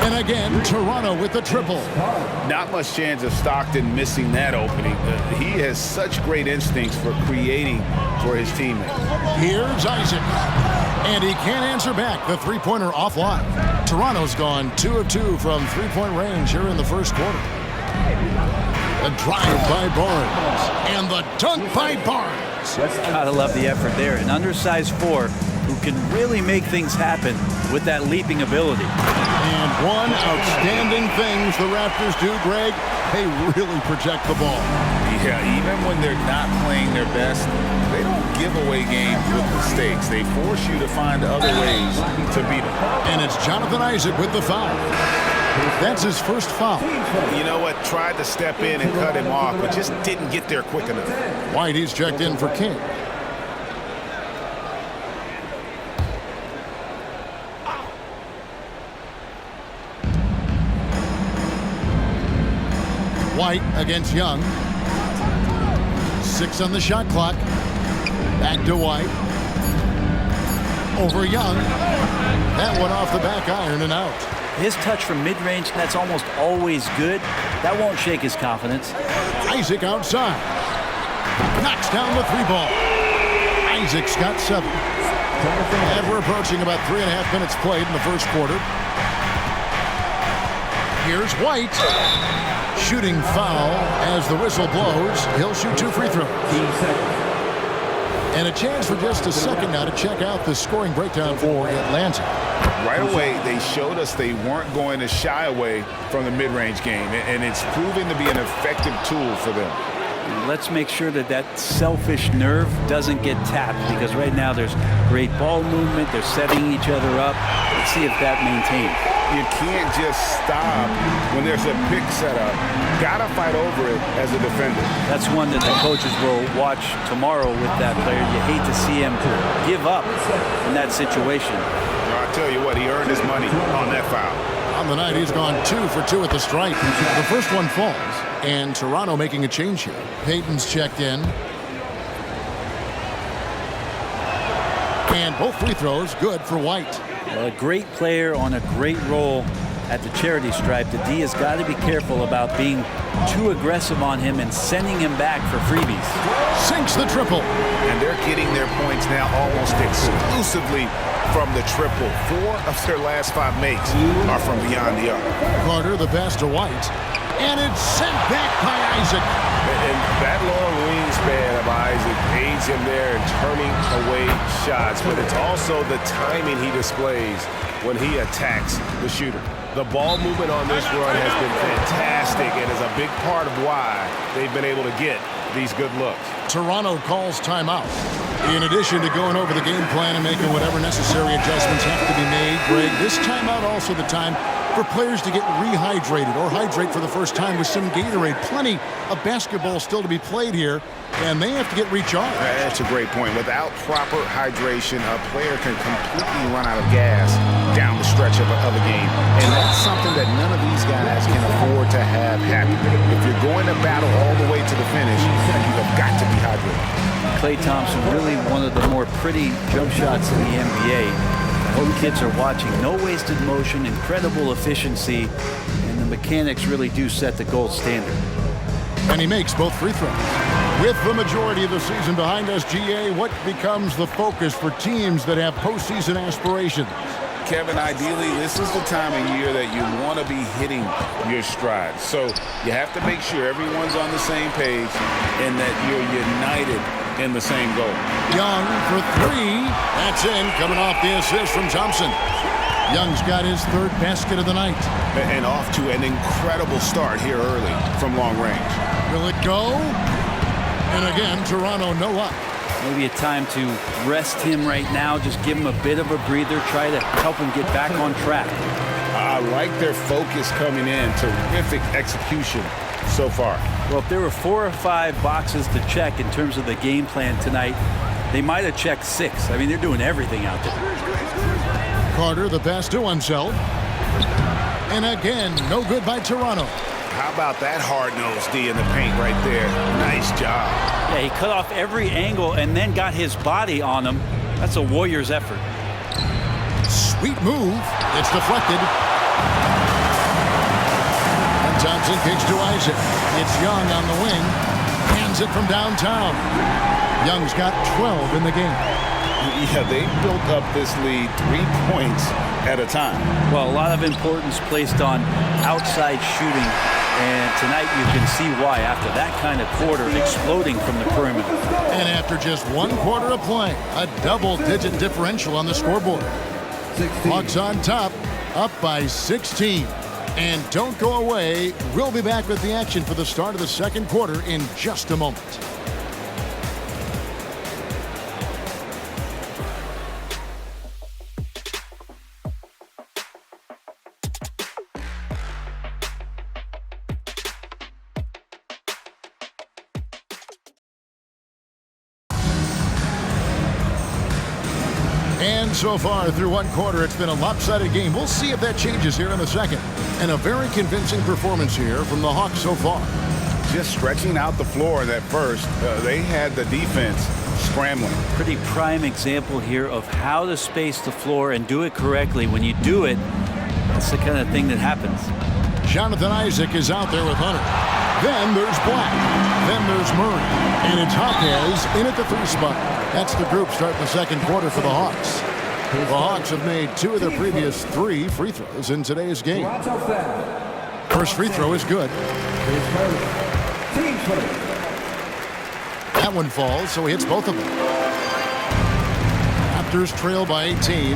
And again, Toronto with the triple. Not much chance of Stockton missing that opening. He has such great instincts for creating for his teammates. Here's Isaac. And he can't answer back. The three-pointer offline. Toronto's gone 2 of 2 from three-point range here in the first quarter. A drive by Barnes. And the dunk by Barnes. Gotta love the effort there. An undersized 4 who can really make things happen with that leaping ability. And one outstanding thing the Raptors do, Greg, they really project the ball. Yeah, even when they're not playing their best, they don't give away games with mistakes. They force you to find other ways to beat them. And it's Jonathan Isaac with the foul. That's his first foul. You know what? Tried to step in and cut him off, but just didn't get there quick enough. White, he's checked in for King. White against Young. 6 on the shot clock. Back to White. Over Young. That one off the back iron and out. His touch from mid-range, that's almost always good. That won't shake his confidence. Isaac outside. Knocks down the 3-ball. Isaac's got 7. And we're approaching about 3.5 minutes played in the first quarter. Here's White. Shooting foul as the whistle blows. He'll shoot 2 free throws. And a chance for just a second now to check out the scoring breakdown for Atlanta. Right away, they showed us they weren't going to shy away from the mid-range game, and it's proven to be an effective tool for them. Let's make sure that that selfish nerve doesn't get tapped, because right now there's great ball movement. They're setting each other up. Let's see if that maintains. You can't just stop when there's a pick set up. Gotta fight over it as a defender. That's one that the coaches will watch tomorrow with that player. You hate to see him give up in that situation. I'll tell you what, he earned his money on that foul. On the night, he's gone 2 for 2 at the stripe. The first one falls, and Toronto making a change here. Payton's checked in. And both free throws good for White. Well, a great player on a great role at the charity stripe. The D has got to be careful about being too aggressive on him and sending him back for freebies. Sinks the triple. And they're getting their points now almost exclusively from the triple. 4 of their last 5 makes are from beyond the arc. Carter, the pass to White. And it's sent back by Isaac. And that long wingspan of Isaac aids him there in turning away shots, but it's also the timing he displays when he attacks the shooter. The ball movement on this run has been fantastic and is a big part of why they've been able to get these good looks. Toronto calls timeout. In addition to going over the game plan and making whatever necessary adjustments have to be made, Greg, this timeout also the time for players to get rehydrated or hydrate for the first time with some Gatorade. Plenty of basketball still to be played here, and they have to get recharged. That's a great point. Without proper hydration, a player can completely run out of gas down the stretch of a game. And that's something that none of these guys can afford to have happen. If you're going to battle all the way to the finish, you've got to be hydrated. Klay Thompson, really one of the more pretty jump shots in the NBA. I hope kids are watching. No wasted motion, incredible efficiency, and the mechanics really do set the gold standard. And he makes both free throws. With the majority of the season behind us, GA, what becomes the focus for teams that have postseason aspirations? Kevin, ideally, this is the time of year that you want to be hitting your stride. So you have to make sure everyone's on the same page and that you're united in the same goal. Young for 3. That's in, coming off the assist from Thompson. Young's got his 3rd basket of the night. And off to an incredible start here early from long range. Will it go? And again, Toronto no luck. Maybe a time to rest him right now, just give him a bit of a breather, try to help him get back on track. I like their focus coming in. Terrific execution so far. Well, if there were 4 or 5 boxes to check in terms of the game plan tonight, they might have checked 6. I mean, they're doing everything out there. Carter, the pass to Unseld. And again, no good by Toronto. How about that hard-nosed D in the paint right there? Nice job. Yeah, he cut off every angle and then got his body on him. That's a Warriors effort. Sweet move. It's deflected. And Thompson kicks to Isaac. It's Young on the wing. Hands it from downtown. Young's got 12 in the game. Yeah, they built up this lead 3 points at a time. Well, a lot of importance placed on outside shooting, and tonight you can see why after that kind of quarter exploding from the perimeter. And after just 1 quarter of play, a double-digit differential on the scoreboard. Hawks on top, up by 16. And don't go away. We'll be back with the action for the start of the second quarter in just a moment. And so far through 1 quarter, it's been a lopsided game. We'll see if that changes here in the second. And a very convincing performance here from the Hawks so far. Just stretching out the floor that first, they had the defense scrambling. Pretty prime example here of how to space the floor and do it correctly. When you do it, that's the kind of thing that happens. Jonathan Isaac is out there with Hunter. Then there's Black. Then there's Murray. And it's Hawkes in at the 3 spot. That's the group starting the second quarter for the Hawks. The Hawks have made 2 of their previous 3 free throws in today's game. First free throw is good. That one falls, so he hits both of them. Raptors trail by 18.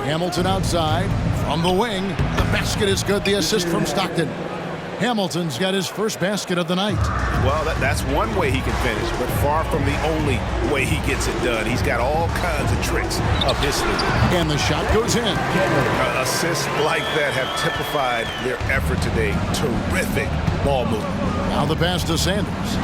Hamilton outside from the wing. The basket is good. The assist from Stockton. Hamilton's got his first basket of the night. Well, that's one way he can finish, but far from the only way he gets it done. He's got all kinds of tricks up his sleeve. And the shot goes in. Assists like that have typified their effort today. Terrific ball movement. Now the pass to Sanders.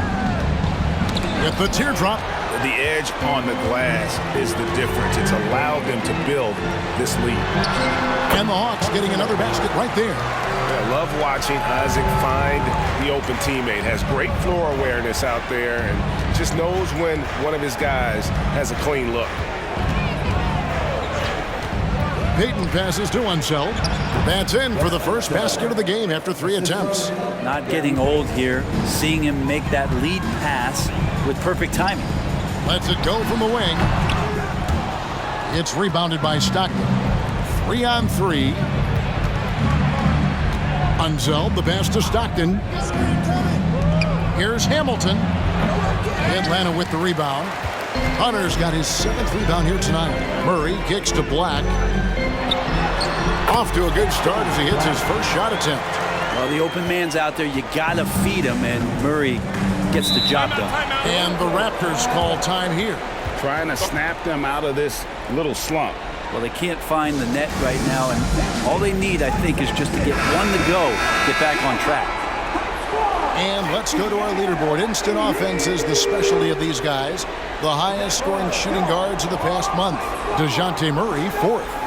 With the teardrop. The edge on the glass is the difference. It's allowed them to build this lead. And the Hawks getting another basket right there. I love watching Isaac find the open teammate. Has great floor awareness out there and just knows when one of his guys has a clean look. Payton passes to Unseld. That's in for the first basket of the game after 3 attempts. Not getting old here. Seeing him make that lead pass with perfect timing. Lets it go from the wing. It's rebounded by Stockton. 3 on 3. Unseld, the pass to Stockton. Here's Hamilton. Atlanta with the rebound. Hunter's got his 7th rebound here tonight. Murray kicks to Black. Off to a good start as he hits his first shot attempt. Well, the open man's out there. You got to feed him, and Murray gets the job done. And the Raptors call time here. Trying to snap them out of this little slump. Well, they can't find the net right now, and all they need, I think, is just to get one to go, get back on track. And let's go to our leaderboard. Instant offense is the specialty of these guys. The highest scoring shooting guards of the past month. DeJounte Murray, 4th.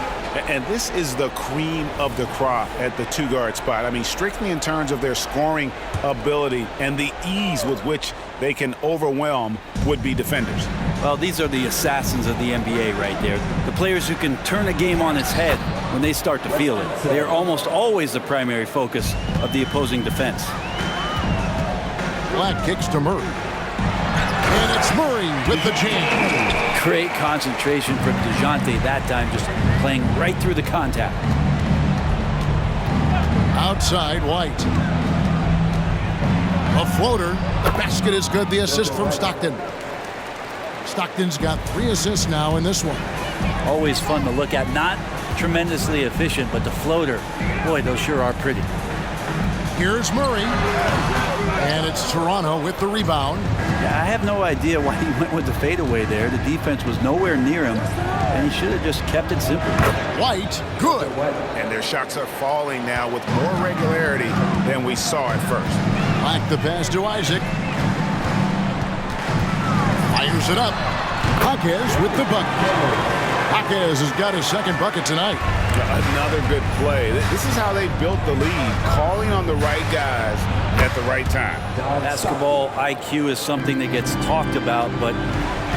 And this is the cream of the crop at the 2-guard spot. I mean, strictly in terms of their scoring ability and the ease with which they can overwhelm would-be defenders. Well, these are the assassins of the NBA right there. The players who can turn a game on its head when they start to feel it. They are almost always the primary focus of the opposing defense. Black kicks to Murray. And it's Murray with the jam. Great concentration from DeJounte that time, just playing right through the contact. Outside, White. A floater. The basket is good. The assist from Stockton. Stockton's got 3 assists now in this one. Always fun to look at. Not tremendously efficient, but the floater, boy, those sure are pretty. Here's Murray. And it's Toronto with the rebound. Yeah, I have no idea why he went with the fadeaway there. The defense was nowhere near him, and he should have just kept it simple. White, good. And their shots are falling now with more regularity than we saw at first. Black the pass to Isaac. Fires it up. Hawkes with the bucket. Hawkes has got his 2nd bucket tonight. Another good play. This is how they built the lead, calling on the right guys at the right time. Basketball IQ is something that gets talked about, but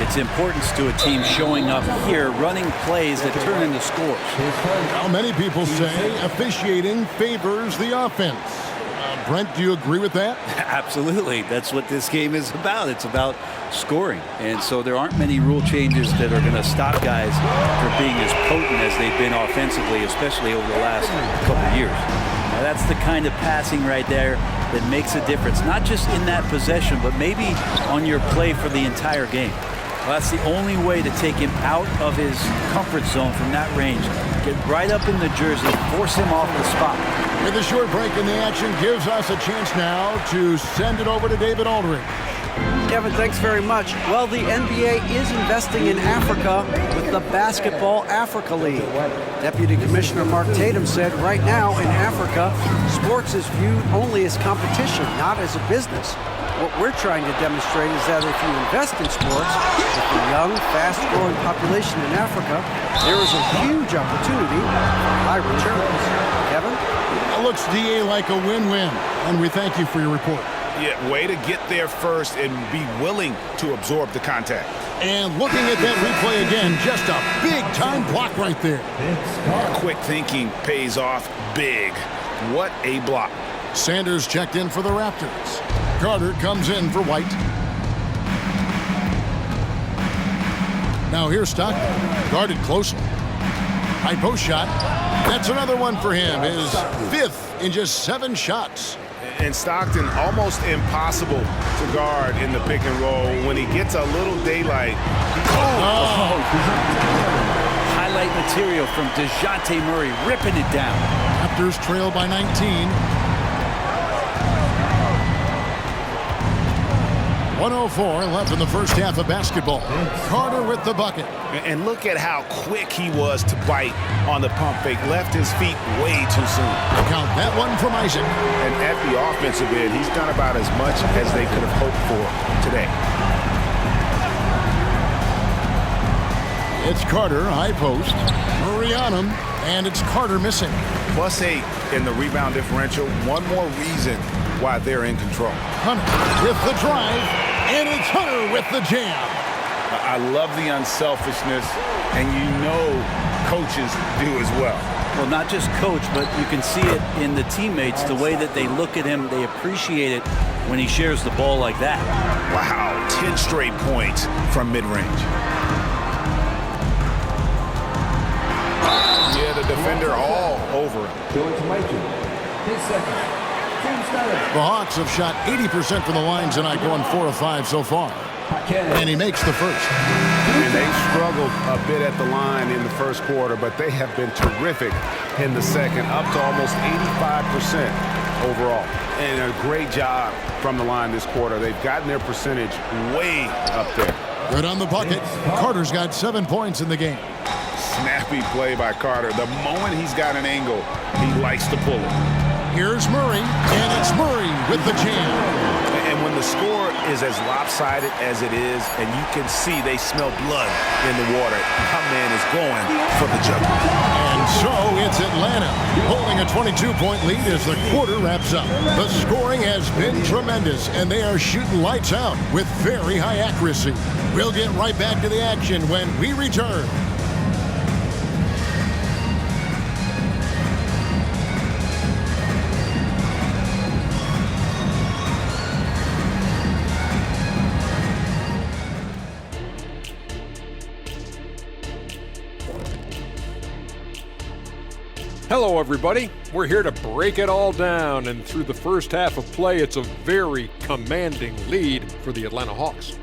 It's importance to a team showing up here, running plays that turn into scores. Now, many people say officiating favors the offense. Brent, do you agree with that? Absolutely. That's what this game is about. It's about scoring. And so there aren't many rule changes that are going to stop guys from being as potent as they've been offensively, especially over the last couple of years. Now, that's the kind of passing right there that makes a difference, not just in that possession, but maybe on your play for the entire game. Well, that's the only way to take him out of his comfort zone from that range. Get right up in the jersey, force him off the spot. With a short break in the action gives us a chance now to send it over to David Aldridge. Kevin, thanks very much. Well, the NBA is investing in Africa with the Basketball Africa League. Deputy Commissioner Mark Tatum said right now in Africa, sports is viewed only as competition, not as a business. What we're trying to demonstrate is that if you invest in sports, with the young, fast-growing population in Africa, there is a huge opportunity for high returns. Kevin? It looks, DA, like a win-win, and we thank you for your report. Yeah, way to get there first and be willing to absorb the contact. And looking at that replay again, just a big-time block right there. Quick thinking pays off big. What a block. Sanders checked in for the Raptors. Carter comes in for White. Now here's Stockton, guarded closely. High post shot. That's another one for him, his 5th in just 7 shots. And Stockton almost impossible to guard in the pick and roll. When he gets a little daylight, Highlight material from DeJounte Murray, ripping it down. Raptors trail by 19. 1:04 left in the first half of basketball. Carter with the bucket. and look at how quick he was to bite on the pump fake. Left his feet way too soon. Count that one from Isaac. And at the offensive end, he's done about as much as they could have hoped for today. It's Carter, high post. Murray on him, and it's Carter missing. +8 in the rebound differential. One more reason why they're in control. Hunter with the drive, and it's Hunter with the jam. I love the unselfishness, and you know coaches do as well. Well, not just coach, but you can see it in the teammates, the way that they look at him. They appreciate it when he shares the ball like that. Wow, 10 straight points from mid-range. Yeah, the defender all over him. The Hawks have shot 80% from the line tonight, going 4 of 5 so far. And he makes the first. And they struggled a bit at the line in the first quarter, but they have been terrific in the second, up to almost 85% overall. And a great job from the line this quarter. They've gotten their percentage way up there. Good on the bucket. Carter's got 7 points in the game. Snappy play by Carter. The moment he's got an angle, he likes to pull it. Here's Murray, and it's Murray with the jam. And when the score is as lopsided as it is, and you can see they smell blood in the water, our man is going for the jumper. And so it's Atlanta holding a 22-point lead as the quarter wraps up. The scoring has been tremendous, and they are shooting lights out with very high accuracy. We'll get right back to the action when we return. Hello, everybody. We're here to break it all down, and through the first half of play, it's a very commanding lead for the Atlanta Hawks.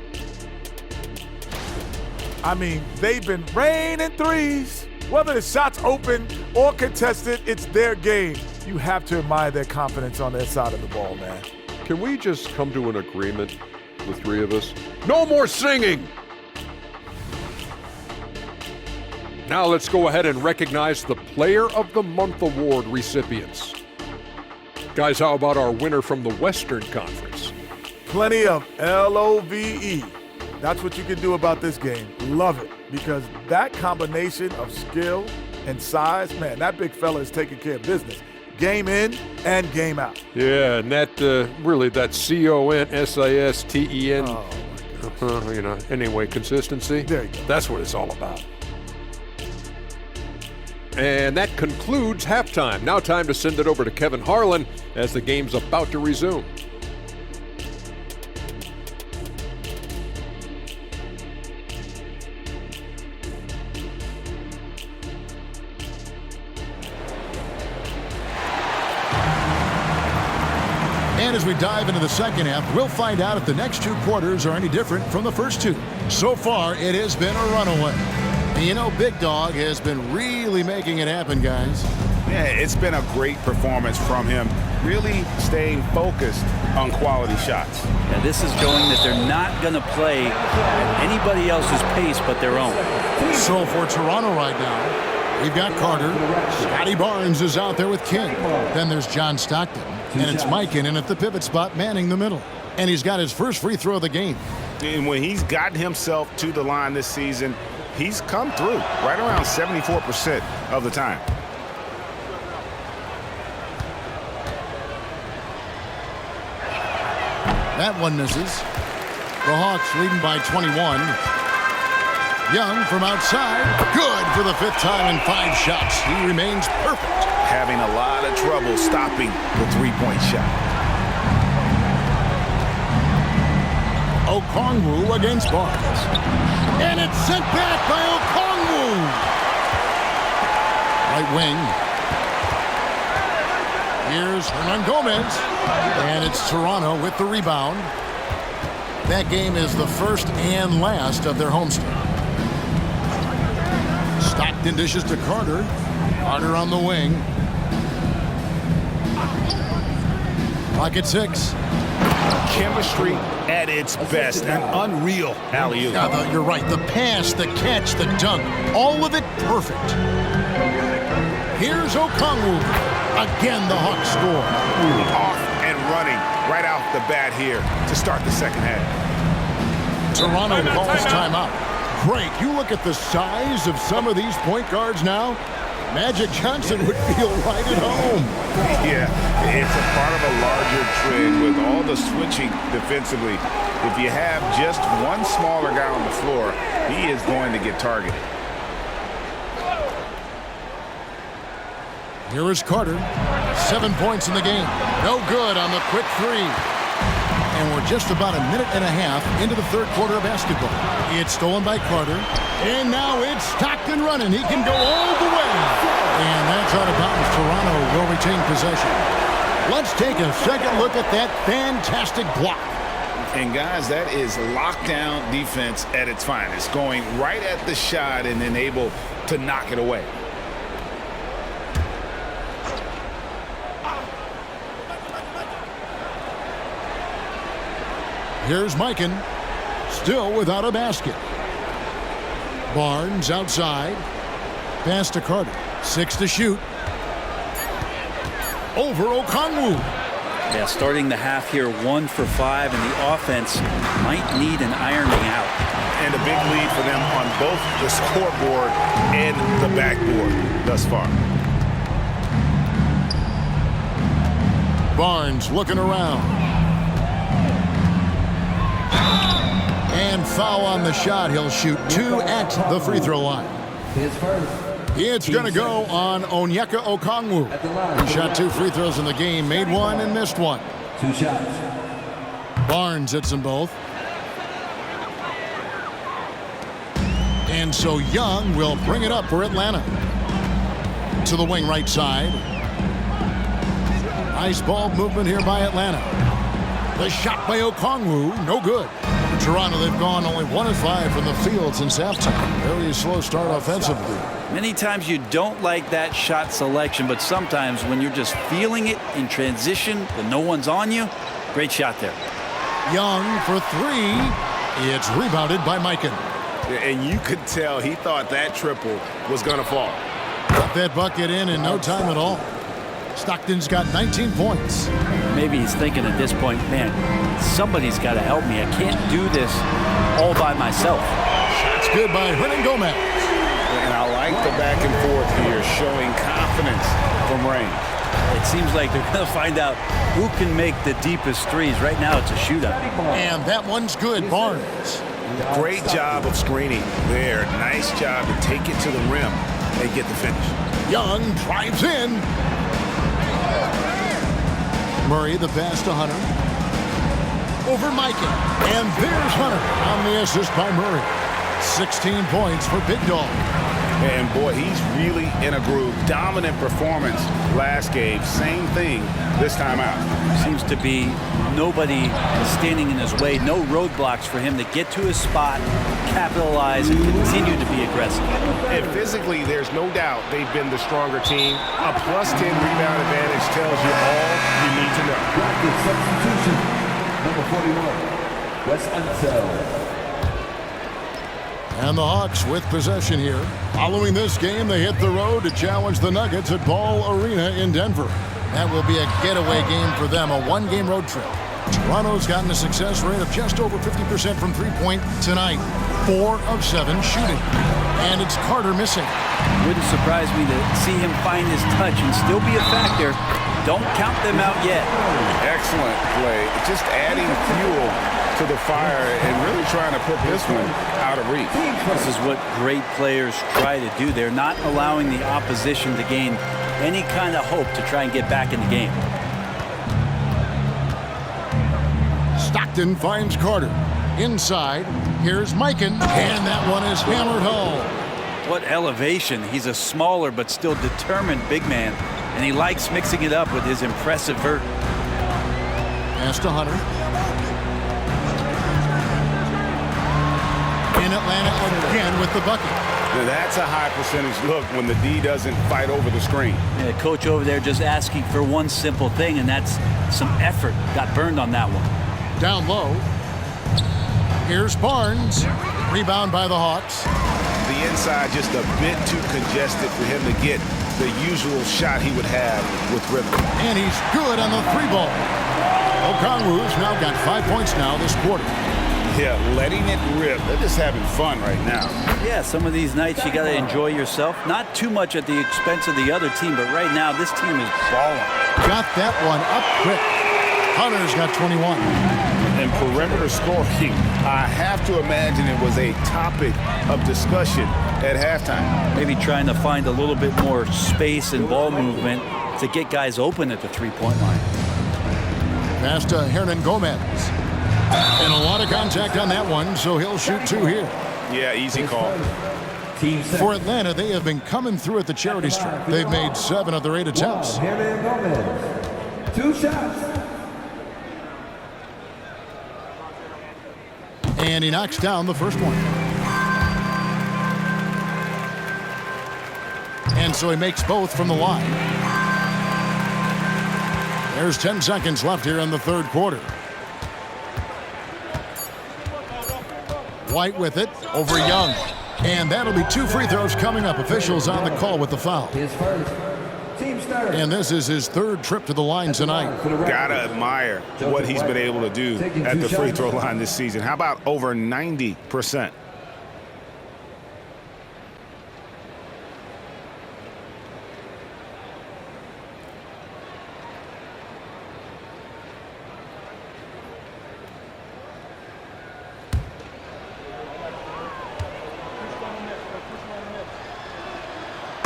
I mean, they've been raining threes. Whether the shot's open or contested, it's their game. You have to admire their confidence on their side of the ball, man. Can we just come to an agreement, the three of us? No more singing! Now let's go ahead and recognize the Player of the Month Award recipients. Guys, how about our winner from the Western Conference? Plenty of LOVE. That's what you can do about this game. Love it, because that combination of skill and size, man, that big fella is taking care of business. Game in and game out. Yeah, and that really, that CONSISTEN. Oh, Anyway, consistency. There you go. That's what it's all about. And that concludes halftime. Now time to send it over to Kevin Harlan as the game's about to resume. And as we dive into the second half, we'll find out if the next two quarters are any different from the first two. So far, it has been a runaway. And Big Dog has been really making it happen, guys. Yeah, it's been a great performance from him, really staying focused on quality shots. Yeah, this is showing that they're not going to play at anybody else's pace but their own. So for Toronto right now, we've got Carter. Scotty Barnes is out there with King. Then there's John Stockton. And it's Mikan in at the pivot spot, manning the middle. And he's got his first free throw of the game. And when he's gotten himself to the line this season, he's come through right around 74% of the time. That one misses. The Hawks leading by 21. Young from outside. Good for the fifth time in 5 shots. He remains perfect. Having a lot of trouble stopping the three-point shot. Okongwu against Barnes. And it's sent back by Okongwu. Right wing. Here's Hernan Gomez. And it's Toronto with the rebound. That game is the first and last of their homestand. Stockton dishes to Carter. Carter on the wing. Clock at 6. Chemistry at its best. An unreal alley-oop. Yeah, you're right. The pass, the catch, the dunk. All of it perfect. Here's Okongwu. Again, the Hawks score. Off and running right off the bat here to start the second half. Toronto calls timeout. Great. You look at the size of some of these point guards now. Magic Johnson would feel right at home. Yeah, it's a part of a larger trend with all the switching defensively. If you have just one smaller guy on the floor, he is going to get targeted. Here is Carter. 7 points in the game. No good on the quick three. And we're just about a minute and a half into the third quarter of basketball. It's stolen by Carter. And now it's Stockton running. He can go all the way. And that's out of bounds. Toronto will retain possession. Let's take a second look at that fantastic block. And guys, that is lockdown defense at its finest. Going right at the shot and then able to knock it away. Here's Mikan, still without a basket. Barnes outside. Pass to Carter. 6 to shoot. Over Okongwu. Yeah, starting the half here 1 for 5, and the offense might need an ironing out. And a big lead for them on both the scoreboard and the backboard thus far. Barnes looking around. And foul on the shot. He'll shoot 2 at the free throw line. It's going to go on Onyeka Okongwu. He shot 2 free throws in the game, made 1 and missed 1. 2 shots. Barnes hits them both. And so Young will bring it up for Atlanta. To the wing right side. Nice ball movement here by Atlanta. The shot by Okongwu, no good. Toronto, they've gone only 1 of 5 from the field since halftime. Very slow start offensively. Many times you don't like that shot selection, but sometimes when you're just feeling it in transition when no one's on you, great shot there. Young for 3. It's rebounded by Mikan. And you could tell he thought that triple was going to fall. Got that bucket in no time at all. Stockton's got 19 points. Maybe he's thinking at this point, man, somebody's got to help me. I can't do this all by myself. Shots good by Hernan Gomez. And I like the back and forth here, showing confidence from Rain. It seems like they're going to find out who can make the deepest threes. Right now, it's a shootout. And that one's good. Barnes. Great job of screening there. Nice job to take it to the rim and get the finish. Young drives in. Murray, the pass to Hunter. Over Mikan. And there's Hunter on the assist by Murray. 16 points for Big Dog. And boy, he's really in a groove. Dominant performance last game. Same thing this time out. Seems to be nobody standing in his way. No roadblocks for him to get to his spot, capitalize, and continue to be aggressive. And physically, there's no doubt they've been the stronger team. A +10 rebound advantage tells you all you need to know. Practice substitution. Number 41, Wes Unseld. And the Hawks with possession here. Following this game, they hit the road to challenge the Nuggets at Ball Arena in Denver. That will be a getaway game for them, a one-game road trip. Toronto's gotten a success rate of just over 50% from three-point tonight. 4 of 7 shooting. And it's Carter missing. Wouldn't surprise me to see him find his touch and still be a factor. Don't count them out yet. Excellent play. Just adding fuel to the fire and really trying to put this one out of reach. This is what great players try to do. They're not allowing the opposition to gain any kind of hope to try and get back in the game. Stockton finds Carter. Inside, here's Mikan. And that one is hammered home. What elevation. He's a smaller but still determined big man. And he likes mixing it up with his impressive vert. Pass to Hunter. In Atlanta again with the bucket. Now that's a high percentage look when the D doesn't fight over the screen. Yeah, coach over there just asking for one simple thing, and that's some effort. Got burned on that one. Down low. Here's Barnes. Rebound by the Hawks. The inside just a bit too congested for him to get the usual shot he would have with rhythm. And he's good on the 3-ball. Okongwu's now got 5 points now this quarter. Yeah, letting it rip. They're just having fun right now. Yeah, some of these nights you got to enjoy yourself. Not too much at the expense of the other team, but right now this team is balling. Got that one up quick. Hunter's got 21. And perimeter scoring, I have to imagine it was a topic of discussion at halftime. Maybe trying to find a little bit more space and ball movement to get guys open at the three-point line. Pass to Hernan Gomez. And a lot of contact on that one, so he'll shoot 2 here. Yeah, easy call. For Atlanta, they have been coming through at the charity stripe. They've made 7 of their 8 attempts. Hernan Gomez. 2 shots. And he knocks down the first one. And so he makes both from the line. There's 10 seconds left here in the third quarter. White with it over Young. And that'll be 2 free throws coming up. Officials on the call with the foul. His first. Team start. And this is his 3rd trip to the line tonight. Gotta admire what he's been able to do at the free throw line this season. How about over 90%?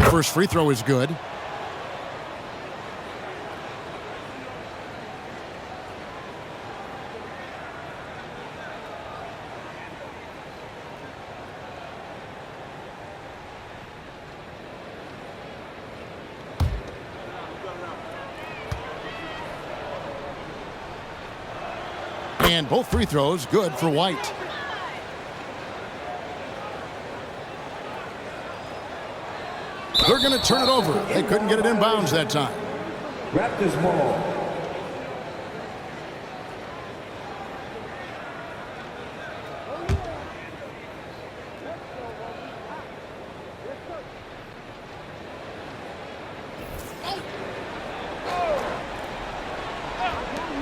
First free throw is good. And both free throws good for White. They're going to turn it over. They couldn't get it in bounds that time. Raptors ball.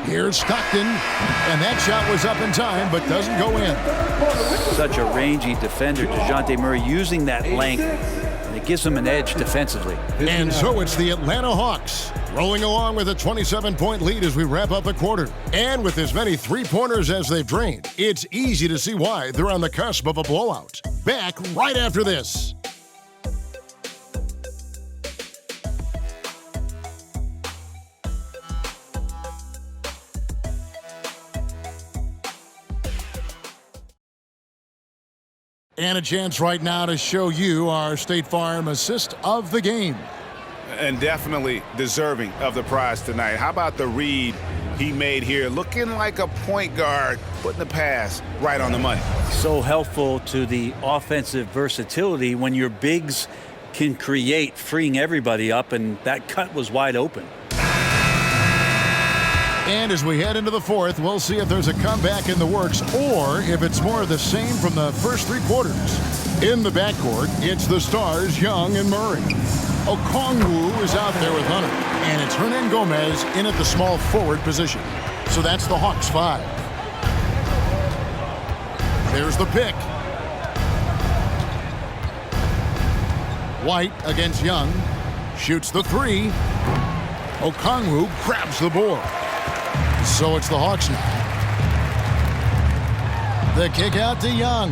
Here's Stockton, and that shot was up in time, but doesn't go in. Such a rangy defender, DeJounte Murray, using that length. And It gives them an edge defensively. And so it's the Atlanta Hawks rolling along with a 27-point lead as we wrap up the quarter. And with as many three-pointers as they've drained, it's easy to see why they're on the cusp of a blowout. Back right after this. And a chance right now to show you our State Farm assist of the game. And definitely deserving of the prize tonight. How about the read he made here? Looking like a point guard, putting the pass right on the money. So helpful to the offensive versatility when your bigs can create, freeing everybody up, and that cut was wide open. And as we head into the fourth, we'll see if there's a comeback in the works or if it's more of the same from the first three quarters. In the backcourt, it's the stars, Young and Murray. Okongwu is out there with Hunter, and it's Hernan Gomez in at the small forward position. So that's the Hawks 5. There's the pick. White against Young. Shoots the three. Okongwu grabs the board. So it's the Hawks now. The kick out to Young.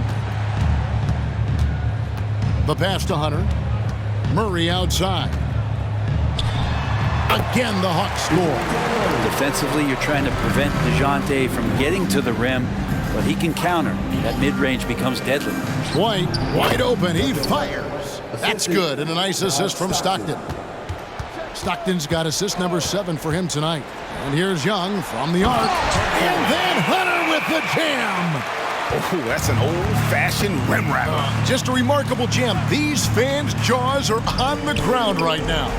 The pass to Hunter. Murray outside. Again, the Hawks score. Defensively, you're trying to prevent DeJounte from getting to the rim, but he can counter. That mid-range becomes deadly. White, wide open, he fires. That's good, and a nice assist from Stockton. Stockton's got assist number 7 for him tonight. And here's Young from the arc. And then Hunter with the jam. Oh, that's an old-fashioned rim wrap. Just a remarkable jam. These fans' jaws are on the ground right now.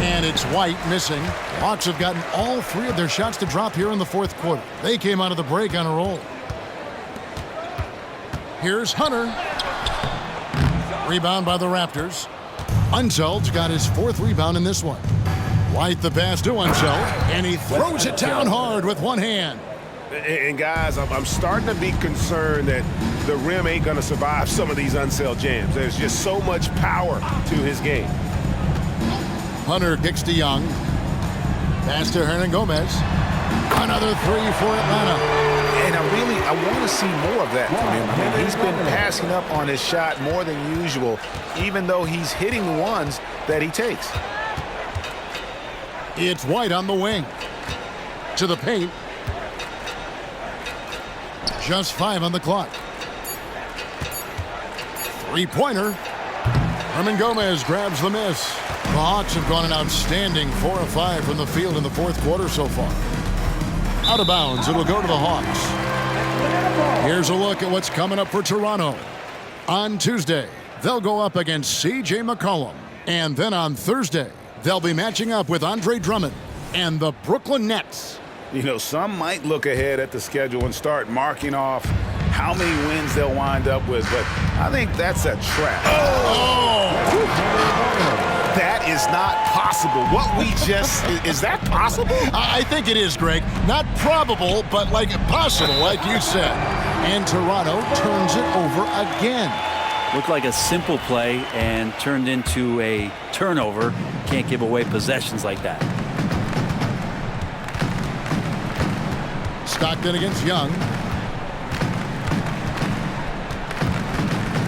And it's White missing. Hawks have gotten all 3 of their shots to drop here in the fourth quarter. They came out of the break on a roll. Here's Hunter. Rebound by the Raptors. Unseld's got his 4th rebound in this one. White the pass to Unseld, and he throws it down hard with one hand. And guys, I'm starting to be concerned that the rim ain't going to survive some of these Unseld jams. There's just so much power to his game. Hunter kicks to Young. Pass to Hernan Gomez. Another 3 for Atlanta. And I want to see more of that from him. I mean, he's been passing up on his shot more than usual, even though he's hitting the ones that he takes. It's White on the wing. To the paint. Just 5 on the clock. 3-pointer. Hernan Gomez grabs the miss. The Hawks have gone an outstanding 4 of 5 from the field in the fourth quarter so far. Out of bounds, it'll go to the Hawks. Here's a look at what's coming up for Toronto. On Tuesday, they'll go up against C.J. McCollum. And then on Thursday, they'll be matching up with Andre Drummond and the Brooklyn Nets. You know, some might look ahead at the schedule and start marking off how many wins they'll wind up with, but I think that's a trap. Oh! That is not possible. What we just, is that possible? I think it is, Greg. Not probable, but like possible, like you said. And Toronto turns it over again. Looked like a simple play and turned into a turnover. Can't give away possessions like that. Stockton against Young.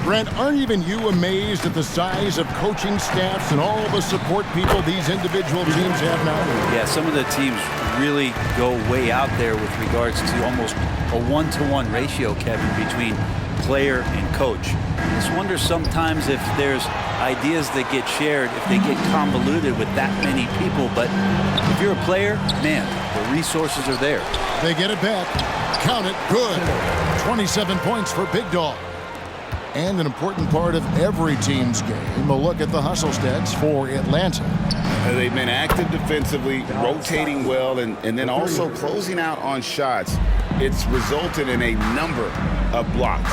Brent, aren't even you amazed at the size of coaching staffs and all the support people these individual teams have now? Yeah, some of the teams really go way out there with regards to almost a 1-to-1 ratio, Kevin, between player and coach. I just wonder sometimes if there's ideas that get shared, if they get convoluted with that many people. But if you're a player, man, the resources are there. They get it back. Count it. Good. 27 points for Big Dog. And an important part of every team's game, a look at the hustle stats for Atlanta. They've been active defensively, rotating well, and then also closing out on shots. It's resulted in a number of blocks.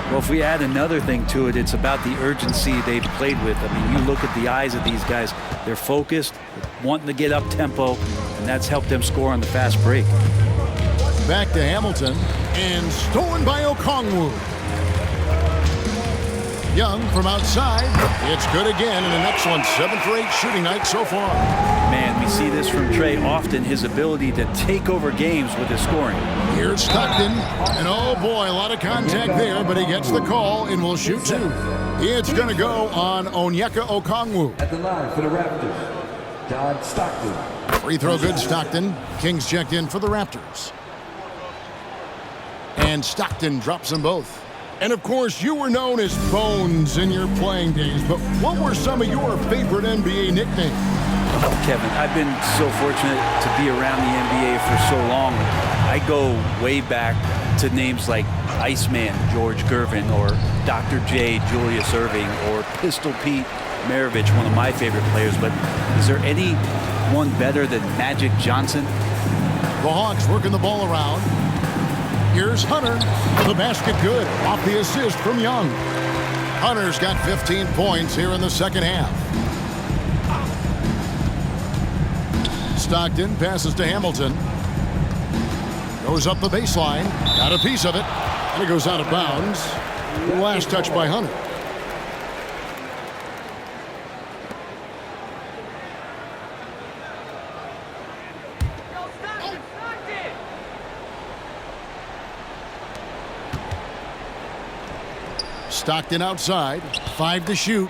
Well, if we add another thing to it, it's about the urgency they've played with. I mean, you look at the eyes of these guys. They're focused, wanting to get up tempo, and that's helped them score on the fast break. Back to Hamilton, and stolen by Okongwu. Young from outside. It's good again, and an excellent 7 for 8 shooting night so far. Man, we see this from Trey often, his ability to take over games with his scoring. Here's Stockton, and oh boy, a lot of contact there, but he gets the call and will shoot 2. It's going to go on Onyeka Okongwu. At the line for the Raptors, John Stockton. Free throw good, Stockton. Kings checked in for the Raptors. And Stockton drops them both. And of course, you were known as Bones in your playing days, but what were some of your favorite NBA nicknames? Kevin, I've been so fortunate to be around the NBA for so long. I go way back to names like Iceman George Gervin, or Dr. J Julius Erving, or Pistol Pete Maravich, one of my favorite players. But is there any one better than Magic Johnson? The Hawks working the ball around. Here's Hunter for the basket, good. Off the assist from Young. Hunter's got 15 points here in the second half. Stockton passes to Hamilton. Goes up the baseline. Got a piece of it. And it goes out of bounds. Last touch by Hunter. Stockton outside, 5 to shoot.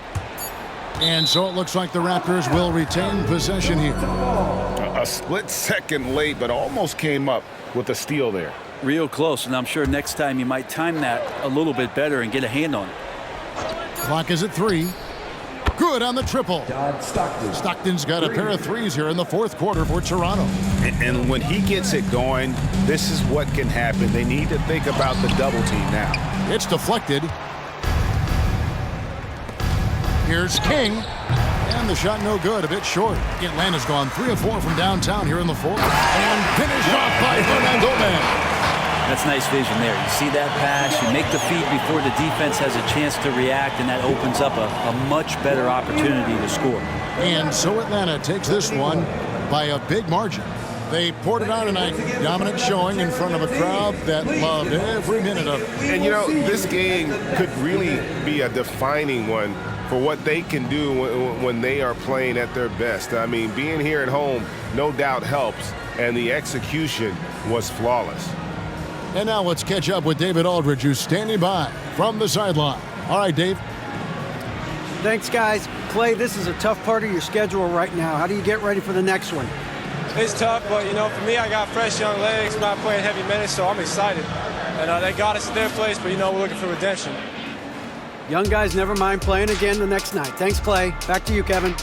And so it looks like the Raptors will retain possession here. A split second late, but almost came up with a steal there. Real close, and I'm sure next time you might time that a little bit better and get a hand on it. Clock is at 3. Good on the triple. John Stockton. Stockton's got a pair of threes here in the fourth quarter for Toronto. And when he gets it going, this is what can happen. They need to think about the double team now. It's deflected. Here's King. And the shot no good, a bit short. Atlanta's gone 3 of 4 from downtown here in the fourth. And finished off by Fernando Man. That's nice vision there. You see that pass, you make the feed before the defense has a chance to react, and that opens up a much better opportunity to score. And so Atlanta takes this one by a big margin. They poured it on tonight. Dominant showing in front of a crowd that loved every minute of it. And, you know, this game could really be a defining one for what they can do when they are playing at their best. I mean, being here at home no doubt helps, and the execution was flawless. And now let's catch up with David Aldridge, who's standing by from the sideline. All right, Dave. Thanks, guys. Clay, this is a tough part of your schedule right now. How do you get ready for the next one? It's tough, but, you know, for me, I got fresh young legs, not playing heavy minutes, so I'm excited. And they got us in their place, but, you know, we're looking for redemption. Young guys never mind playing again the next night. Thanks, Clay. Back to you, Kevin.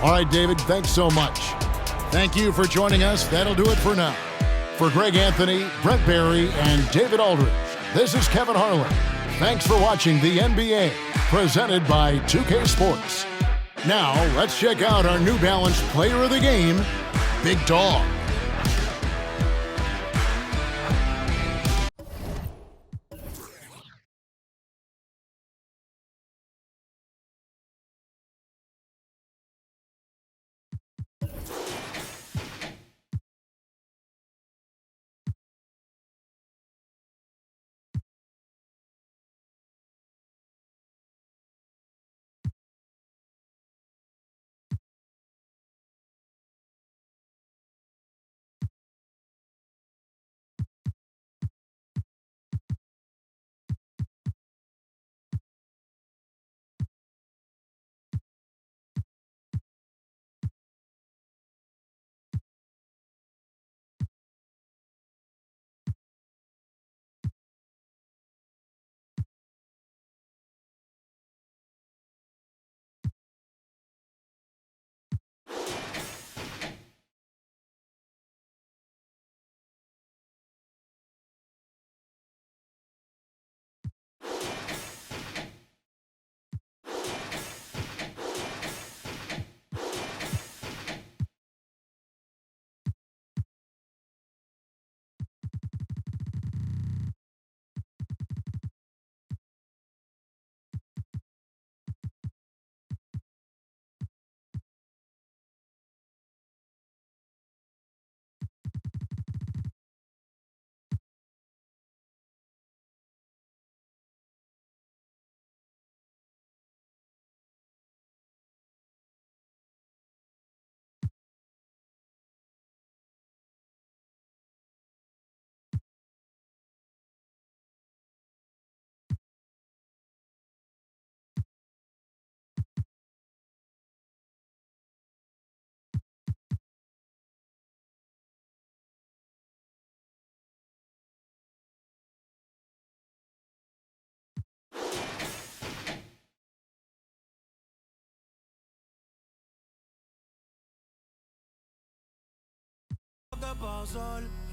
All right, David, thanks so much. Thank you for joining us. That'll do it for now. For Greg Anthony, Brett Barry, and David Aldridge, this is Kevin Harlan. Thanks for watching the NBA, presented by 2K Sports. Now, let's check out our New Balance Player of the Game, Big Dog. que pasar.